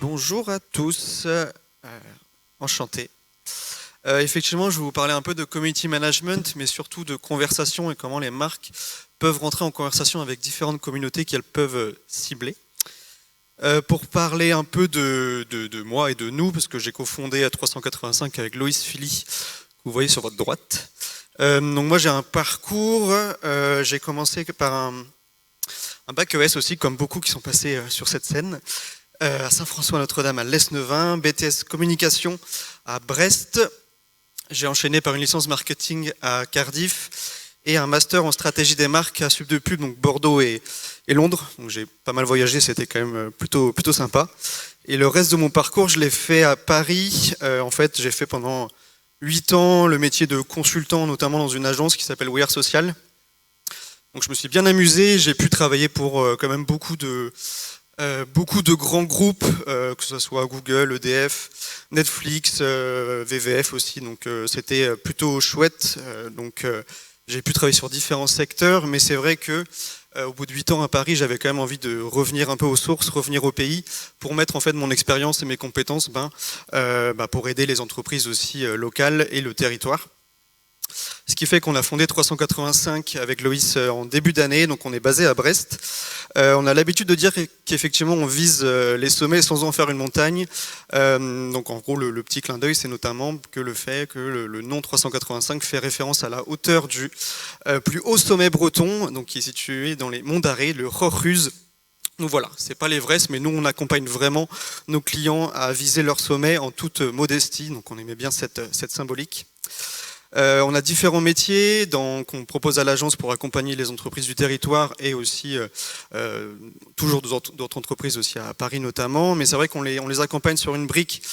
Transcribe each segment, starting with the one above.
Bonjour à tous, enchanté. Effectivement, je vais vous parler un peu de community management, mais surtout de conversation et comment les marques peuvent rentrer en conversation avec différentes communautés qu'elles peuvent cibler. Pour parler un peu de moi et de nous, parce que j'ai cofondé à 385 avec Loïs Philly, que vous voyez sur votre droite. Donc moi j'ai un parcours, j'ai commencé par un bac ES aussi, comme beaucoup qui sont passés sur cette scène. À Saint-François-Notre-Dame à Lesneven, BTS Communication à Brest. J'ai enchaîné par une licence marketing à Cardiff et un master en stratégie des marques à Subdepub, donc Bordeaux et Londres. Donc j'ai pas mal voyagé, c'était quand même plutôt sympa. Et le reste de mon parcours, je l'ai fait à Paris. En fait, j'ai fait pendant 8 ans le métier de consultant, notamment dans une agence qui s'appelle We Are Social. Donc je me suis bien amusé, j'ai pu travailler pour quand même beaucoup de grands groupes, que ce soit Google, EDF, Netflix, VVF aussi, donc c'était plutôt chouette. Donc j'ai pu travailler sur différents secteurs, mais c'est vrai que au bout de 8 ans à Paris, j'avais quand même envie de revenir un peu aux sources, revenir au pays, pour mettre en fait mon expérience et mes compétences pour aider les entreprises aussi locales et le territoire. Ce qui fait qu'on a fondé 385 avec Loïs en début d'année, donc on est basé à Brest. On a l'habitude de dire qu'effectivement on vise les sommets sans en faire une montagne. Donc en gros le petit clin d'œil c'est notamment que le fait que le nom 385 fait référence à la hauteur du plus haut sommet breton, donc qui est situé dans les monts d'Arrée, le Rorhus. Donc voilà, c'est pas l'Everest, mais nous on accompagne vraiment nos clients à viser leur sommet en toute modestie, donc on aimait bien cette symbolique. On a différents métiers qu'on propose à l'agence pour accompagner les entreprises du territoire et aussi toujours d'autres entreprises aussi à Paris notamment. Mais c'est vrai qu'on les accompagne sur une brique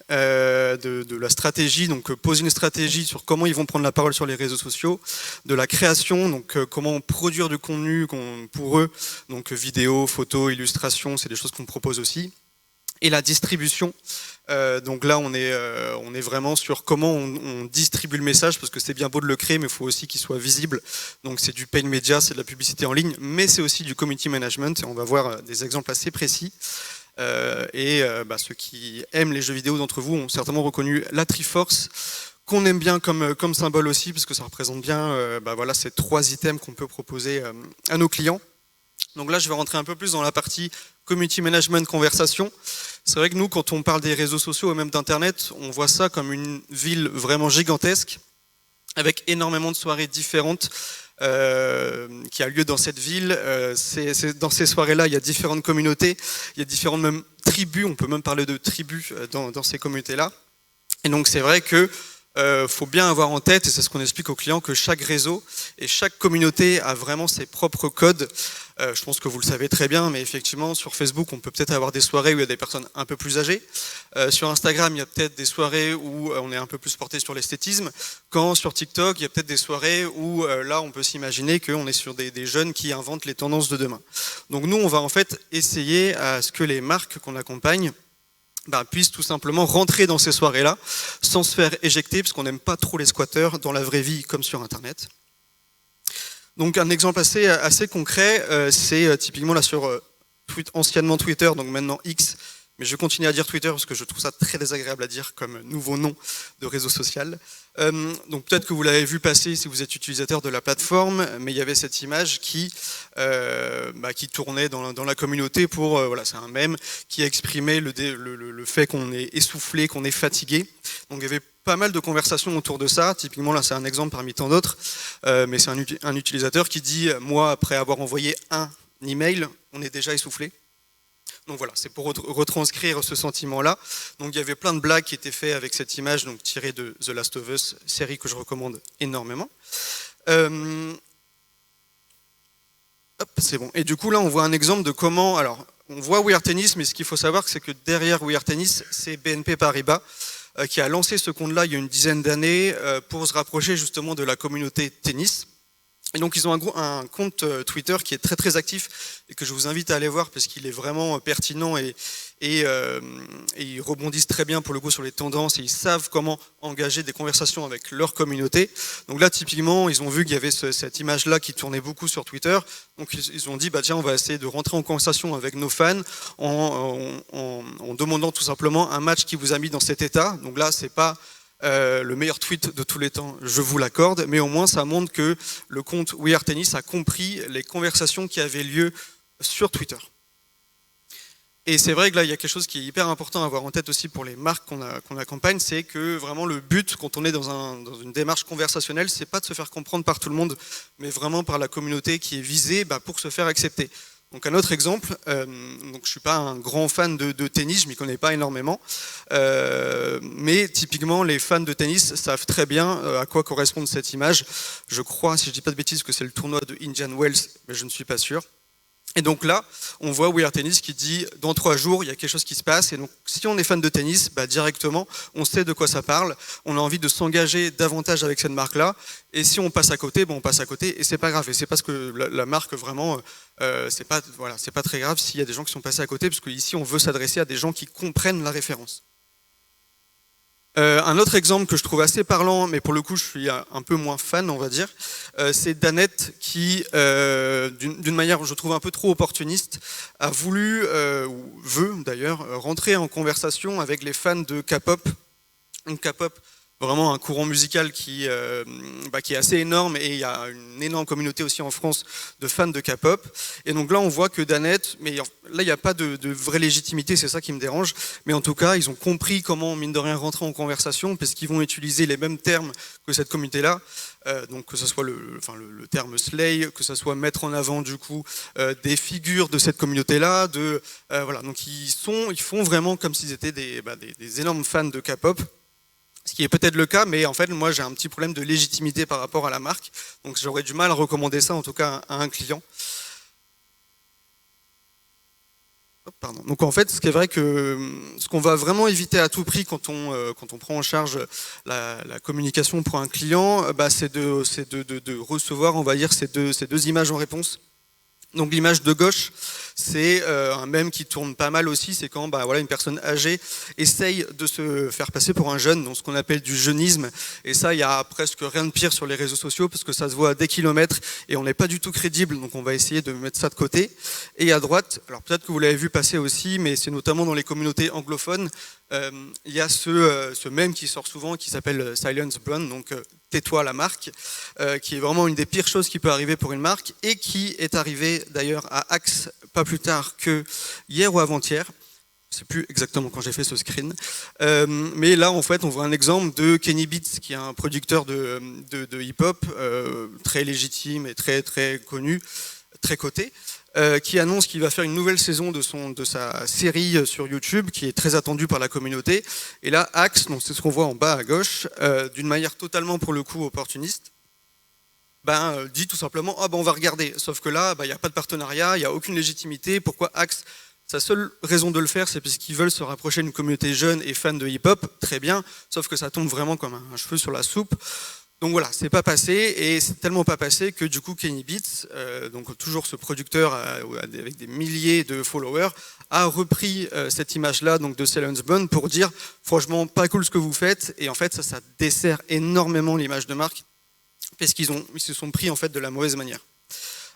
de la stratégie, donc poser une stratégie sur comment ils vont prendre la parole sur les réseaux sociaux, de la création, donc comment produire du contenu pour eux, donc vidéo, photos, illustrations, c'est des choses qu'on propose aussi. Et la distribution. Donc là, on est vraiment sur comment on distribue le message, parce que c'est bien beau de le créer, mais il faut aussi qu'il soit visible. Donc c'est du paid media, c'est de la publicité en ligne, mais c'est aussi du community management, et on va voir des exemples assez précis. Ceux qui aiment les jeux vidéo d'entre vous ont certainement reconnu la Triforce, qu'on aime bien comme symbole aussi, parce que ça représente bien ces 3 items qu'on peut proposer à nos clients. Donc là, je vais rentrer un peu plus dans la partie community management, conversation. C'est vrai que nous, quand on parle des réseaux sociaux et même d'Internet, on voit ça comme une ville vraiment gigantesque, avec énormément de soirées différentes qui a lieu dans cette ville. Dans ces soirées-là, il y a différentes communautés, il y a différentes même tribus, on peut même parler de tribus dans ces communautés-là. Et donc c'est vrai que faut bien avoir en tête, et c'est ce qu'on explique aux clients, que chaque réseau et chaque communauté a vraiment ses propres codes. Je pense que vous le savez très bien, mais effectivement, sur Facebook, on peut peut-être avoir des soirées où il y a des personnes un peu plus âgées. Sur Instagram, il y a peut-être des soirées où on est un peu plus porté sur l'esthétisme. Quand sur TikTok, il y a peut-être des soirées où là, on peut s'imaginer qu'on est sur des jeunes qui inventent les tendances de demain. Donc nous, on va en fait essayer à ce que les marques qu'on accompagne puissent tout simplement rentrer dans ces soirées-là sans se faire éjecter, parce qu'on n'aime pas trop les squatteurs dans la vraie vie comme sur Internet. Donc un exemple assez concret, c'est typiquement là sur anciennement Twitter, donc maintenant X, mais je continue à dire Twitter parce que je trouve ça très désagréable à dire comme nouveau nom de réseau social. Donc peut-être que vous l'avez vu passer si vous êtes utilisateur de la plateforme, mais il y avait cette image qui tournait dans la communauté pour, c'est un mème qui exprimait le fait qu'on est essoufflé, qu'on est fatigué. Donc il y avait pas mal de conversations autour de ça. Typiquement là c'est un exemple parmi tant d'autres, mais c'est un utilisateur qui dit « moi après avoir envoyé un email, on est déjà essoufflé ». Donc voilà, c'est pour retranscrire ce sentiment-là. Donc il y avait plein de blagues qui étaient faites avec cette image, donc tirée de The Last of Us, série que je recommande énormément. C'est bon. Et du coup là, on voit un exemple de comment. Alors, on voit We Are Tennis, mais ce qu'il faut savoir, c'est que derrière We Are Tennis, c'est BNP Paribas qui a lancé ce compte-là il y a une dizaine d'années pour se rapprocher justement de la communauté tennis. Et donc ils ont un compte Twitter qui est très très actif et que je vous invite à aller voir parce qu'il est vraiment pertinent et et ils rebondissent très bien pour le coup sur les tendances et ils savent comment engager des conversations avec leur communauté. Donc là, typiquement, ils ont vu qu'il y avait cette image-là qui tournait beaucoup sur Twitter. Donc ils ont dit, bah tiens, on va essayer de rentrer en conversation avec nos fans en demandant tout simplement un match qui vous a mis dans cet état. Donc là, c'est pas le meilleur tweet de tous les temps, je vous l'accorde, mais au moins ça montre que le compte We Are Tennis a compris les conversations qui avaient lieu sur Twitter. Et c'est vrai que là, il y a quelque chose qui est hyper important à avoir en tête aussi pour les marques qu'on accompagne, c'est que vraiment le but, quand on est dans une démarche conversationnelle, c'est pas de se faire comprendre par tout le monde, mais vraiment par la communauté qui est visée pour se faire accepter. Donc un autre exemple, donc je suis pas un grand fan de tennis, je m'y connais pas énormément, mais typiquement les fans de tennis savent très bien à quoi correspond cette image. Je crois, si je dis pas de bêtises, que c'est le tournoi de Indian Wells, mais je ne suis pas sûr. Et donc là, on voit We Are Tennis qui dit dans 3 jours, il y a quelque chose qui se passe. Et donc, si on est fan de tennis, directement, on sait de quoi ça parle. On a envie de s'engager davantage avec cette marque-là. Et si on passe à côté, on passe à côté. Et c'est pas grave. Et c'est parce que la marque vraiment, c'est pas très grave s'il y a des gens qui sont passés à côté, parce qu'ici, on veut s'adresser à des gens qui comprennent la référence. Un autre exemple que je trouve assez parlant, mais pour le coup je suis un peu moins fan, on va dire, c'est Danette qui, d'une manière je trouve un peu trop opportuniste, a voulu, ou veut d'ailleurs, rentrer en conversation avec les fans de K-pop. Donc K-pop, vraiment un courant musical qui est assez énorme, et il y a une énorme communauté aussi en France de fans de K-pop. Et donc là on voit que Danette, mais là il n'y a pas de vraie légitimité, c'est ça qui me dérange, mais en tout cas ils ont compris comment mine de rien rentrer en conversation, parce qu'ils vont utiliser les mêmes termes que cette communauté-là, donc que ce soit le terme slay, que ce soit mettre en avant du coup des figures de cette communauté-là, voilà, donc ils font vraiment comme s'ils étaient des énormes fans de K-pop. Ce qui est peut-être le cas, mais en fait, moi, j'ai un petit problème de légitimité par rapport à la marque. Donc, j'aurais du mal à recommander ça, en tout cas, à un client. Pardon. Donc, en fait, ce qui est vrai que ce qu'on va vraiment éviter à tout prix quand on prend en charge la communication pour un client, c'est de recevoir, on va dire, ces deux images en réponse. Donc l'image de gauche, c'est un mème qui tourne pas mal aussi, c'est quand une personne âgée essaye de se faire passer pour un jeune, donc ce qu'on appelle du jeunisme. Et ça, il y a presque rien de pire sur les réseaux sociaux, parce que ça se voit à des kilomètres et on n'est pas du tout crédible, donc on va essayer de mettre ça de côté. Et à droite, alors peut-être que vous l'avez vu passer aussi, mais c'est notamment dans les communautés anglophones, il y a ce mème qui sort souvent, qui s'appelle Silence Brand, donc tais-toi la marque, qui est vraiment une des pires choses qui peut arriver pour une marque, et qui est arrivé d'ailleurs à Axe pas plus tard que hier ou avant-hier. Je ne sais plus exactement quand j'ai fait ce screen. Mais là, en fait, on voit un exemple de Kenny Beats, qui est un producteur de hip-hop très légitime et très, très connu, très coté, qui annonce qu'il va faire une nouvelle saison de sa série sur YouTube, qui est très attendue par la communauté. Et là, Axe, donc c'est ce qu'on voit en bas à gauche, d'une manière totalement pour le coup opportuniste, dit tout simplement on va regarder. Sauf que là, il n'y a pas de partenariat, il n'y a aucune légitimité. Pourquoi Axe? Sa seule raison de le faire, c'est parce qu'ils veulent se rapprocher d'une communauté jeune et fan de hip-hop, très bien, sauf que ça tombe vraiment comme un cheveu sur la soupe. Donc voilà, c'est pas passé, et c'est tellement pas passé que du coup Kenny Beats, donc toujours ce producteur avec des milliers de followers, a repris cette image-là donc de Silence Bun pour dire franchement pas cool ce que vous faites, et en fait ça dessert énormément l'image de marque, parce qu'ils se sont pris en fait de la mauvaise manière.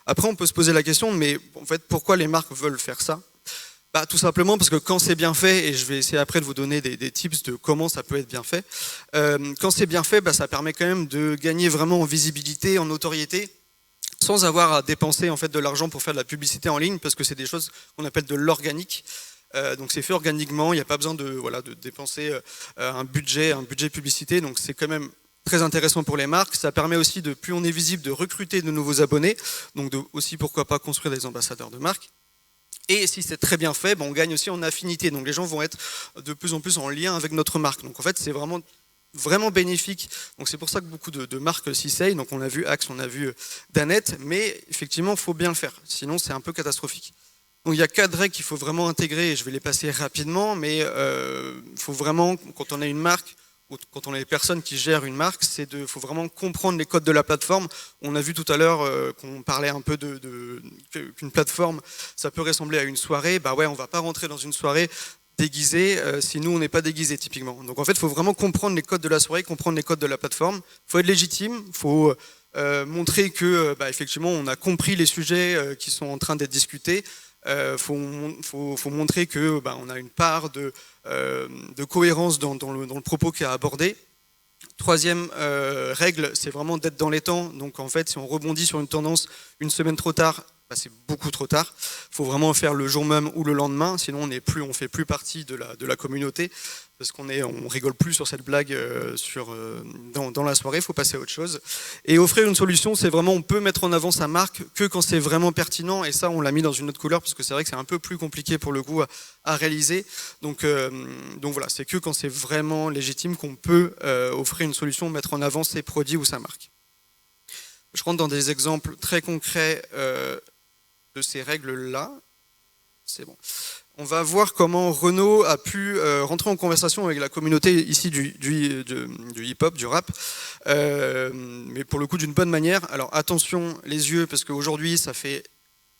Après on peut se poser la question, mais en fait pourquoi les marques veulent faire ça? Tout simplement parce que quand c'est bien fait, et je vais essayer après de vous donner des tips de comment ça peut être bien fait, quand c'est bien fait, ça permet quand même de gagner vraiment en visibilité, en notoriété, sans avoir à dépenser en fait de l'argent pour faire de la publicité en ligne, parce que c'est des choses qu'on appelle de l'organique. Donc c'est fait organiquement, il n'y a pas besoin de dépenser un budget publicité, donc c'est quand même très intéressant pour les marques. Ça permet aussi, plus on est visible, de recruter de nouveaux abonnés, donc aussi pourquoi pas construire des ambassadeurs de marque. Et si c'est très bien fait, on gagne aussi en affinité. Donc les gens vont être de plus en plus en lien avec notre marque. Donc en fait, c'est vraiment, vraiment bénéfique. Donc c'est pour ça que beaucoup de marques s'y essayent. Donc on a vu Axe, on a vu Danette, mais effectivement, il faut bien le faire. Sinon, c'est un peu catastrophique. Donc il y a 4 règles qu'il faut vraiment intégrer, et je vais les passer rapidement, mais il faut vraiment, quand on a une marque, quand on est les personnes qui gèrent une marque, faut vraiment comprendre les codes de la plateforme. On a vu tout à l'heure qu'on parlait un peu qu'une plateforme, ça peut ressembler à une soirée. Bah ouais, on va pas rentrer dans une soirée déguisé si nous on n'est pas déguisé typiquement. Donc en fait, il faut vraiment comprendre les codes de la soirée, comprendre les codes de la plateforme. Il faut être légitime, il faut montrer que effectivement on a compris les sujets qui sont en train d'être discutés. Faut montrer que on a une part de cohérence dans le propos qui est abordé. Troisième règle, c'est vraiment d'être dans les temps. Donc en fait, si on rebondit sur une tendance une semaine trop tard, c'est beaucoup trop tard. Il faut vraiment faire le jour même ou le lendemain, sinon on fait plus partie de la communauté, parce qu'on rigole plus sur cette blague dans la soirée. Il faut passer à autre chose. Et offrir une solution, c'est vraiment, on peut mettre en avant sa marque que quand c'est vraiment pertinent. Et ça, on l'a mis dans une autre couleur, parce que c'est vrai que c'est un peu plus compliqué pour le coup à réaliser. Donc voilà, c'est que quand c'est vraiment légitime qu'on peut offrir une solution, mettre en avant ses produits ou sa marque. Je rentre dans des exemples très concrets de ces règles-là. C'est bon. On va voir comment Renault a pu rentrer en conversation avec la communauté ici du hip-hop, du rap, mais pour le coup d'une bonne manière. Alors attention les yeux, parce qu'aujourd'hui ça fait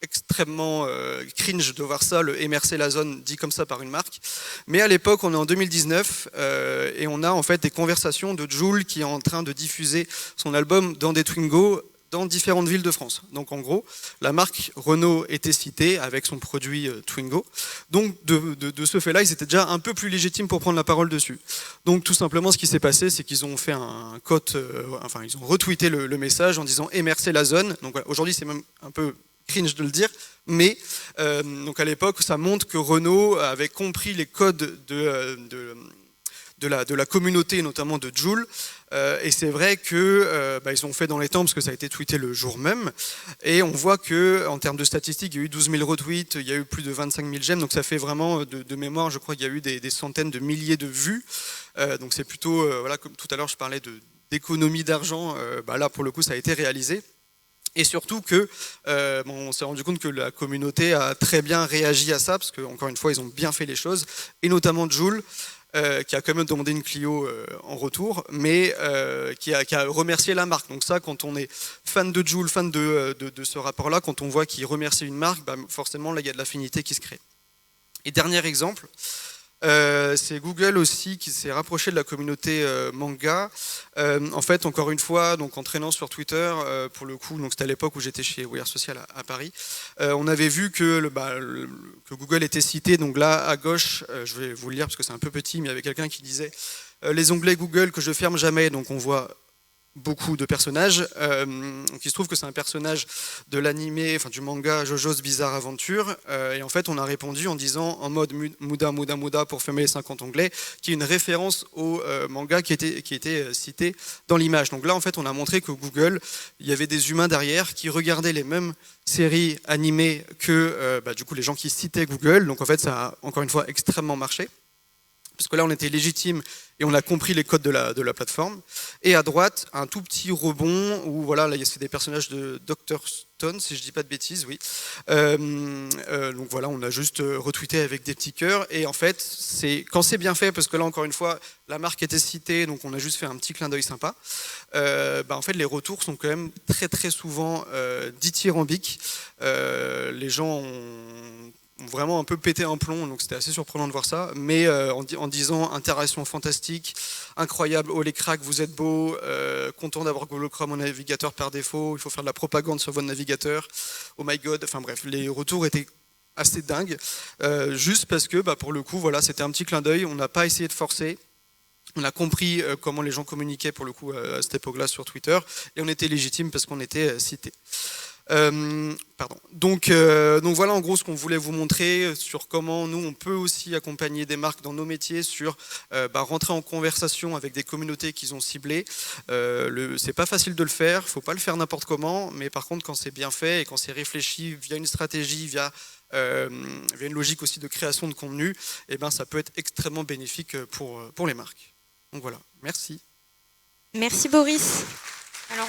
extrêmement cringe de voir ça, le MRC La Zone dit comme ça par une marque. Mais à l'époque, on est en 2019 et on a en fait des conversations de Jul qui est en train de diffuser son album dans des Twingo dans différentes villes de France. Donc en gros, la marque Renault était citée avec son produit Twingo. Donc de ce fait-là, ils étaient déjà un peu plus légitimes pour prendre la parole dessus. Donc tout simplement, ce qui s'est passé, c'est qu'ils ont fait un cote, ils ont retweeté le message en disant MRC La Zone. Donc voilà, aujourd'hui, c'est même un peu cringe de le dire, mais donc à l'époque, ça montre que Renault avait compris les codes de la communauté, notamment de Jul, et c'est vrai que ils ont fait dans les temps, parce que ça a été tweeté le jour même, et on voit que en termes de statistiques, il y a eu 12 000 retweets, il y a eu plus de 25 000 j'aime, donc ça fait vraiment de mémoire, je crois qu'il y a eu des centaines de milliers de vues, donc c'est plutôt, voilà, comme tout à l'heure je parlais d'économie d'argent, là pour le coup ça a été réalisé. Et surtout que on s'est rendu compte que la communauté a très bien réagi à ça, parce qu'encore une fois, ils ont bien fait les choses, et notamment Jul, qui a quand même demandé une Clio en retour, mais qui a remercié la marque. Donc ça, quand on est fan de Jul, fan de ce rapport-là, quand on voit qu'il remercie une marque, forcément, là, il y a de l'affinité qui se crée. Et dernier exemple, c'est Google aussi qui s'est rapproché de la communauté manga. En fait, encore une fois, donc en traînant sur Twitter, pour le coup, donc c'était à l'époque où j'étais chez We Are Social à Paris, on avait vu que Google était cité. Donc là, à gauche, je vais vous le lire parce que c'est un peu petit, mais il y avait quelqu'un qui disait les onglets Google que je ferme jamais. Donc on voit beaucoup de personnages. Il se trouve que c'est un personnage de l'animé, du manga JoJo's Bizarre Adventure. Et en fait, on a répondu en disant en mode Muda Muda Muda pour fermer les 50 onglets, qui est une référence au manga qui était cité dans l'image. Donc là, en fait, on a montré que Google, il y avait des humains derrière qui regardaient les mêmes séries animées que du coup les gens qui citaient Google. Donc en fait, ça a encore une fois extrêmement marché, parce que là on était légitime et on a compris les codes de la plateforme. Et à droite, un tout petit rebond où voilà, là c'est des personnages de Dr Stone, si je dis pas de bêtises, oui. Donc voilà, on a juste retweeté avec des petits cœurs. Et en fait, quand c'est bien fait, parce que là encore une fois, la marque était citée, donc on a juste fait un petit clin d'œil sympa. En fait, les retours sont quand même très très souvent dithyrambiques. Les gens ont vraiment un peu pété un plomb, donc c'était assez surprenant de voir ça, mais en disant interaction fantastique, incroyable, oh les cracks, vous êtes beaux, content d'avoir Google Chrome en navigateur par défaut, il faut faire de la propagande sur votre navigateur, oh my god, enfin bref, les retours étaient assez dingues, juste parce que pour le coup, voilà, c'était un petit clin d'œil, on n'a pas essayé de forcer. On a compris comment les gens communiquaient pour le coup à cette époque-là sur Twitter, et on était légitime parce qu'on était cité. Donc voilà en gros ce qu'on voulait vous montrer sur comment nous on peut aussi accompagner des marques dans nos métiers sur rentrer en conversation avec des communautés qu'ils ont ciblées. C'est pas facile de le faire, faut pas le faire n'importe comment, mais par contre quand c'est bien fait et quand c'est réfléchi via une stratégie, via une logique aussi de création de contenu, ça peut être extrêmement bénéfique pour les marques. Donc voilà, merci. Merci Boris. Alors,